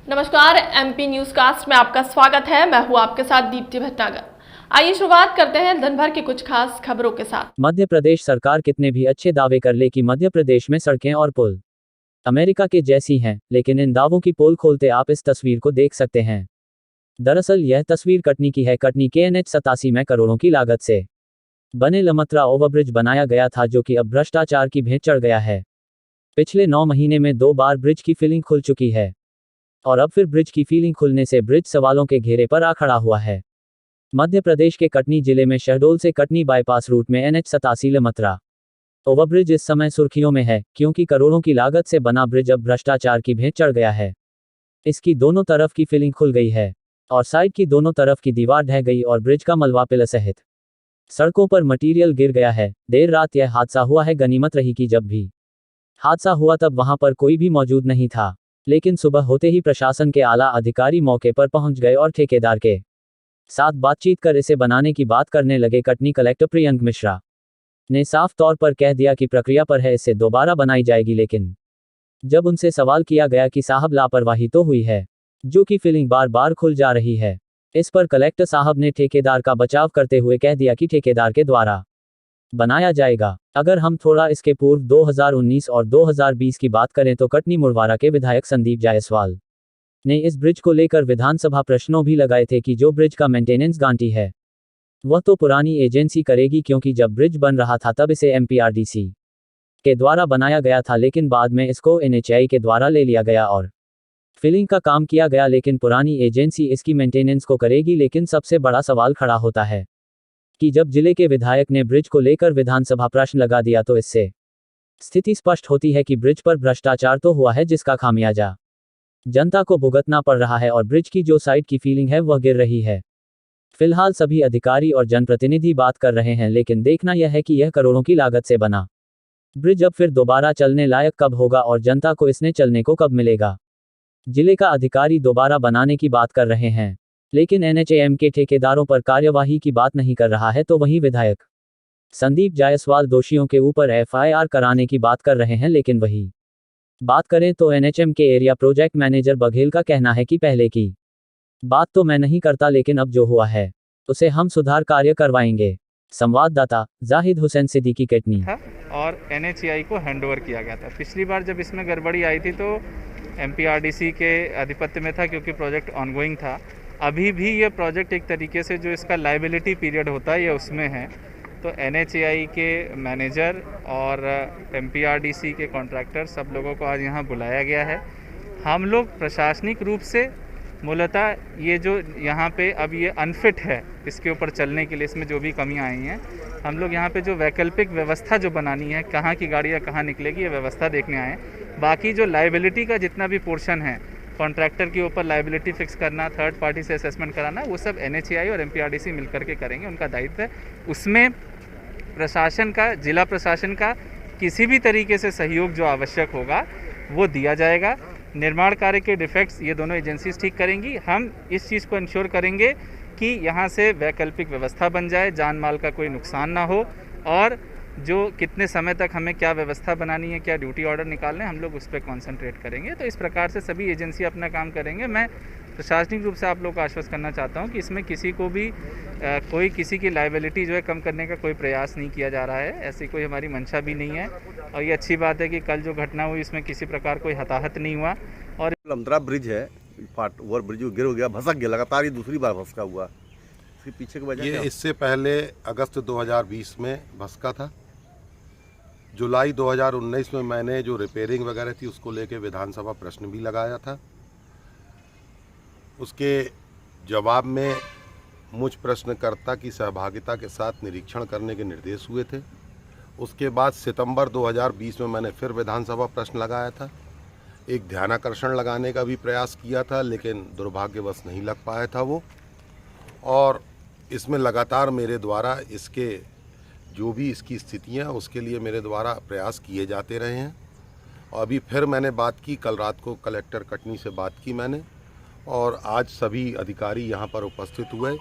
नमस्कार, MP news cast में आपका स्वागत है। मैं हूं आपके साथ दीप्ति भटनागर। आइए शुरुआत करते हैं दिन भर की कुछ खास खबरों के साथ। मध्य प्रदेश सरकार कितने भी अच्छे दावे कर ले कि मध्य प्रदेश में सड़कें और पुल अमेरिका के जैसी हैं, लेकिन इन दावों की पोल खोलते आप इस तस्वीर को देख सकते हैं। दरअसल यह तस्वीर कटनी की है। कटनी के NH87 में करोड़ों की लागत से बने लमत्रा ओवरब्रिज बनाया गया था, जो कि अब भ्रष्टाचार की भेंट चढ़ गया है। पिछले 9 महीने में 2 बार ब्रिज की फिलिंग खुल चुकी है और अब फिर ब्रिज की फिलिंग खुलने से ब्रिज सवालों के घेरे पर आ खड़ा हुआ है। मध्य प्रदेश के कटनी जिले में शहडोल से कटनी बाईपास रूट में NH87 लमत्रा ओवरब्रिज इस समय सुर्खियों में है, क्योंकि करोड़ों की लागत से बना ब्रिज अब भ्रष्टाचार की भेंट चढ़ गया है। इसकी दोनों तरफ की फिलिंग खुल गई है और साइड की दोनों तरफ की दीवार ढह गई और ब्रिज का मलबा पिलर सहित सड़कों पर मटीरियल गिर गया है। देर रात यह हादसा हुआ है। गनीमत रही कि जब भी हादसा हुआ तब वहां पर कोई भी मौजूद नहीं था, लेकिन सुबह होते ही प्रशासन के आला अधिकारी मौके पर पहुंच गए और ठेकेदार के साथ बातचीत कर इसे बनाने की बात करने लगे। कटनी कलेक्टर प्रियंक मिश्रा ने साफ तौर पर कह दिया कि प्रक्रिया पर है, इसे दोबारा बनाई जाएगी। लेकिन जब उनसे सवाल किया गया कि साहब लापरवाही तो हुई है, जो कि फिलिंग बार बार खुल जा रही है, इस पर कलेक्टर साहब ने ठेकेदार का बचाव करते हुए कह दिया कि ठेकेदार के द्वारा बनाया जाएगा। अगर हम थोड़ा इसके पूर्व 2019 और 2020 की बात करें तो कटनी मुड़वारा के विधायक संदीप जायसवाल ने इस ब्रिज को लेकर विधानसभा प्रश्नों भी लगाए थे कि जो ब्रिज का मेंटेनेंस गारंटी है वह तो पुरानी एजेंसी करेगी, क्योंकि जब ब्रिज बन रहा था तब इसे MPRDC के द्वारा बनाया गया था, लेकिन बाद में इसको NHAI के द्वारा ले लिया गया और फिलिंग का काम किया गया, लेकिन पुरानी एजेंसी इसकी मेंटेनेंस को करेगी। लेकिन सबसे बड़ा सवाल खड़ा होता है कि जब जिले के विधायक ने ब्रिज को लेकर विधानसभा प्रश्न लगा दिया तो इससे स्थिति स्पष्ट होती है कि ब्रिज पर भ्रष्टाचार तो हुआ है, जिसका खामियाजा जनता को भुगतना पड़ रहा है और ब्रिज की जो साइड की फीलिंग है वह गिर रही है। फिलहाल सभी अधिकारी और जनप्रतिनिधि बात कर रहे हैं, लेकिन देखना यह है कि यह करोड़ों की लागत से बना ब्रिज अब फिर दोबारा चलने लायक कब होगा और जनता को इसने चलने को कब मिलेगा। जिले का अधिकारी दोबारा बनाने की बात कर रहे हैं, लेकिन NHAM के ठेकेदारों पर कार्यवाही की बात नहीं कर रहा है, तो वहीं विधायक संदीप जायसवाल दोषियों के ऊपर FIR कराने की बात कर रहे हैं। लेकिन वही बात करें तो NHAM के एरिया प्रोजेक्ट मैनेजर बघेल का कहना है कि पहले की बात तो मैं नहीं करता, लेकिन अब जो हुआ है उसे हम सुधार कार्य करवाएंगे। संवाददाता जाहिद हुसैन सिद्दीकी, कटनी। और NHAI को हैंडओवर किया गया था। पिछली बार जब इसमें गड़बड़ी आई थी तो MPRDC के आधिपत्य में था, क्योंकि प्रोजेक्ट ऑनगोइंग था। अभी भी ये प्रोजेक्ट एक तरीके से जो इसका लाइबिलिटी पीरियड होता है ये उसमें है। तो NHAI के मैनेजर और MPRDC के कॉन्ट्रैक्टर सब लोगों को आज यहाँ बुलाया गया है। हम लोग प्रशासनिक रूप से मूलतः ये जो यहाँ पे अब ये अनफिट है इसके ऊपर चलने के लिए, इसमें जो भी कमियाँ आई हैं, हम लोग यहाँ पे जो वैकल्पिक व्यवस्था जो बनानी है, कहाँ की गाड़ियाँ कहाँ निकलेगी, ये व्यवस्था देखने आए। बाकी जो लाइबिलिटी का जितना भी पोर्शन है, कॉन्ट्रैक्टर के ऊपर लाइबिलिटी फिक्स करना, थर्ड पार्टी से असेसमेंट कराना, वो सब NHAI और MPRDC मिल करके करेंगे, उनका दायित्व है। उसमें प्रशासन का, जिला प्रशासन का किसी भी तरीके से सहयोग जो आवश्यक होगा वो दिया जाएगा। निर्माण कार्य के डिफेक्ट्स ये दोनों एजेंसीज ठीक करेंगी। हम इस चीज़ को इंश्योर करेंगे कि यहाँ से वैकल्पिक व्यवस्था बन जाए, जान माल का कोई नुकसान ना हो, और जो कितने समय तक हमें क्या व्यवस्था बनानी है, क्या ड्यूटी ऑर्डर निकालने, हम लोग उस पर कॉन्सेंट्रेट करेंगे। तो इस प्रकार से सभी एजेंसी अपना काम करेंगे। मैं प्रशासनिक रूप से आप लोग को आश्वस्त करना चाहता हूँ कि इसमें किसी को भी कोई किसी की लाइबिलिटी जो है कम करने का कोई प्रयास नहीं किया जा रहा है, ऐसी कोई हमारी मंशा भी नहीं है। और ये अच्छी बात है कि कल जो घटना हुई इसमें किसी प्रकार कोई हताहत नहीं हुआ। और लमत्रा ब्रिज है, ओवर ब्रिज गिर गया, भसक गया, लगातार ये दूसरी बार भसका हुआ। इसके पीछे की वजह ये इससे पहले अगस्त 2020 में भसका था। जुलाई 2019 में मैंने जो रिपेयरिंग वगैरह थी उसको लेके विधानसभा प्रश्न भी लगाया था। उसके जवाब में मुझ प्रश्नकर्ता की सहभागिता के साथ निरीक्षण करने के निर्देश हुए थे। उसके बाद सितंबर 2020 में मैंने फिर विधानसभा प्रश्न लगाया था। एक ध्यानाकर्षण लगाने का भी प्रयास किया था, लेकिन दुर्भाग्यवश नहीं लग पाया था वो। और इसमें लगातार मेरे द्वारा इसके जो भी इसकी स्थितियाँ उसके लिए मेरे द्वारा प्रयास किए जाते रहे हैं। और अभी फिर मैंने बात की, कल रात को कलेक्टर कटनी से बात की मैंने, और आज सभी अधिकारी यहाँ पर उपस्थित हुए।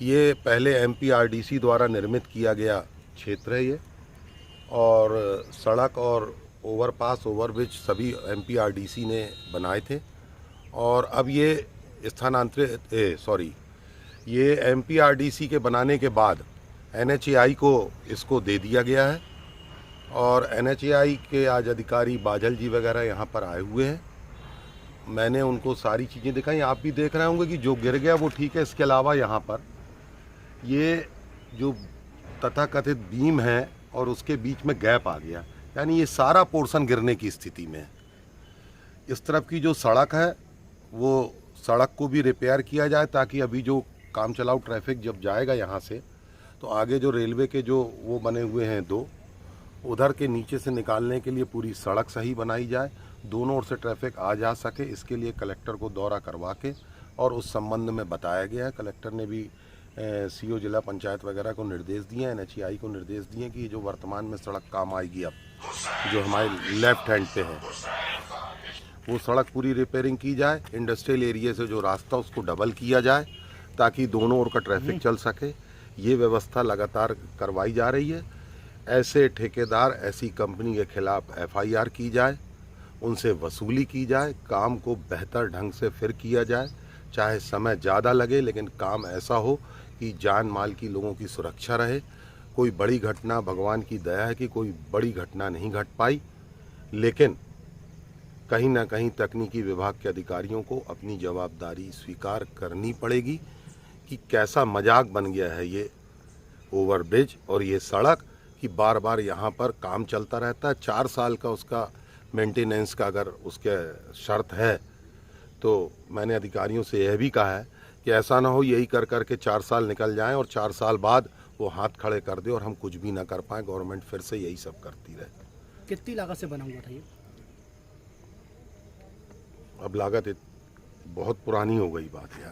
ये पहले MPRDC द्वारा निर्मित किया गया क्षेत्र है ये, और सड़क और ओवरपास ओवरब्रिज सभी MPRDC ने बनाए थे। और अब ये ये एमपीआरडीसी के बनाने के बाद एनएचएआई को इसको दे दिया गया है। और एनएचएआई के आज अधिकारी बाजल जी वगैरह यहाँ पर आए हुए हैं। मैंने उनको सारी चीज़ें दिखाई। आप भी देख रहे होंगे कि जो गिर गया वो ठीक है। इसके अलावा यहाँ पर ये जो तथाकथित बीम है और उसके बीच में गैप आ गया, यानी ये सारा पोर्शन गिरने की स्थिति में है। इस तरफ की जो सड़क है वो सड़क को भी रिपेयर किया जाए, ताकि अभी जो काम चलाऊ ट्रैफिक जब जाएगा यहाँ से तो आगे जो रेलवे के जो वो बने हुए हैं दो, उधर के नीचे से निकालने के लिए पूरी सड़क सही बनाई जाए, दोनों ओर से ट्रैफिक आ जा सके। इसके लिए कलेक्टर को दौरा करवा के और उस संबंध में बताया गया है। कलेक्टर ने भी सीओ जिला पंचायत वगैरह को निर्देश दिए हैं, एनएचएआई को निर्देश दिए कि जो वर्तमान में सड़क काम आएगी अब जो हमारे लेफ्ट हैंड पे है वो सड़क पूरी रिपेयरिंग की जाए। इंडस्ट्रियल एरिया से जो रास्ता उसको डबल किया जाए ताकि दोनों ओर का ट्रैफिक चल सके। ये व्यवस्था लगातार करवाई जा रही है। ऐसे ठेकेदार, ऐसी कंपनी के खिलाफ एफआईआर की जाए, उनसे वसूली की जाए, काम को बेहतर ढंग से फिर किया जाए, चाहे समय ज़्यादा लगे लेकिन काम ऐसा हो कि जान माल की लोगों की सुरक्षा रहे। कोई बड़ी घटना, भगवान की दया है कि कोई बड़ी घटना नहीं घट पाई, लेकिन कहीं ना कहीं तकनीकी विभाग के अधिकारियों को अपनी जवाबदारी स्वीकार करनी पड़ेगी कि कैसा मजाक बन गया है ये ओवरब्रिज और ये सड़क कि बार बार यहाँ पर काम चलता रहता है। 4 साल का उसका मेंटेनेंस का अगर उसके शर्त है तो मैंने अधिकारियों से यह भी कहा है कि ऐसा ना हो यही कर कर के 4 साल निकल जाएं और 4 साल बाद वो हाथ खड़े कर दे और हम कुछ भी ना कर पाएँ, गवर्नमेंट फिर से यही सब करती रहे। कितनी लागत से बना हुआ था ये? अब लागत बहुत पुरानी हो गई बात यार।